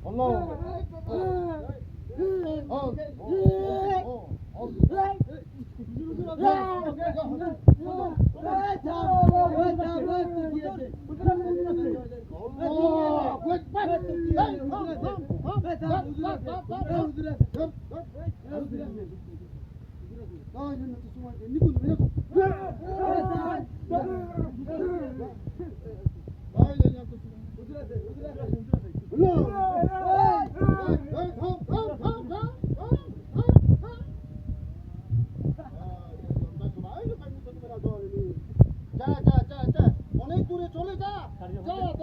Allah. অনেক দূরে চলে যা সব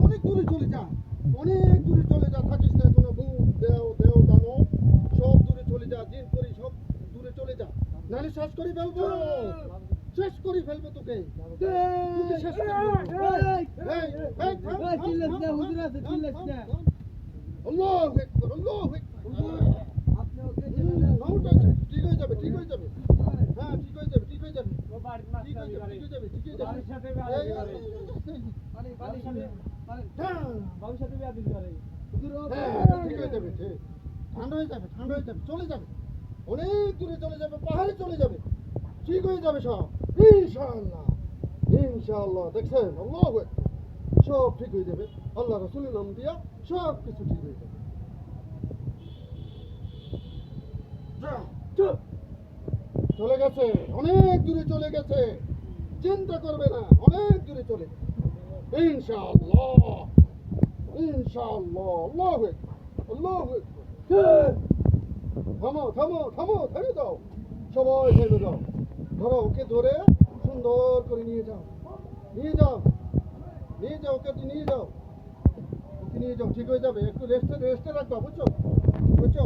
অনেক দূরে চলে যা, অনেক দূরে চলে যা, থাকিস না কোনো ভূত দেও দেও দানো, সব দূরে চলে যা, জিন করি সব দূরে চলে যা, নাহলে শেষ করে ফেলবো, শেষ করে ফেলবো তোকে, তোকে শেষ করে ফেলবো। আল্লাহু আকবার, আল্লাহু আকবার। ঠিক হয়ে যাবে, ঠিক হয়ে যাবে, হ্যাঁ ঠিক হয়ে যাবে, ঠিক হয়ে যাবে, ঠিক হয়ে যাবে, ঠিক হয়ে যাবে, ঠিক হয়ে যাবে। ঠিক হয়ে যাবে, ঠিক ঠান্ডা হয়ে যাবে, ঠান্ডা হয়ে যাবে, চলে যাবে, অনেক দূরে চলে যাবে, পাহাড়ে চলে যাবে, ঠিক হয়ে যাবে সব ইনশাআল্লাহ, ইনশাআল্লাহ। দেখছেন, আল্লাহু আকবার, সব ঠিক হয়ে যাবে, আল্লাহ রাসূলের নাম দিয়া সব কিছু ঠিক হয়ে যাবে। চলে গেছে, অনেক দূরে চলে গেছে, চিন্তা করবে না, অনেক দূরে চলে গেছে ইনশাআল্লাহ, ইনশাআল্লাহ। আল্লাহু আকবার, আল্লাহু আকবার। থামো থামো থামো, থেমে দাও, সবাই থেমে দাও, ধরো ওকে ধরে সুন্দর করে নিয়ে যাও, নিয়ে যাও, নিয়ে যাও, ওকে নিয়ে যাও, ওকে নিয়ে যাও, ঠিক হয়ে যাবে, একটু রেস্টে রেস্টে রাখবা, বুঝছো, বুঝছো।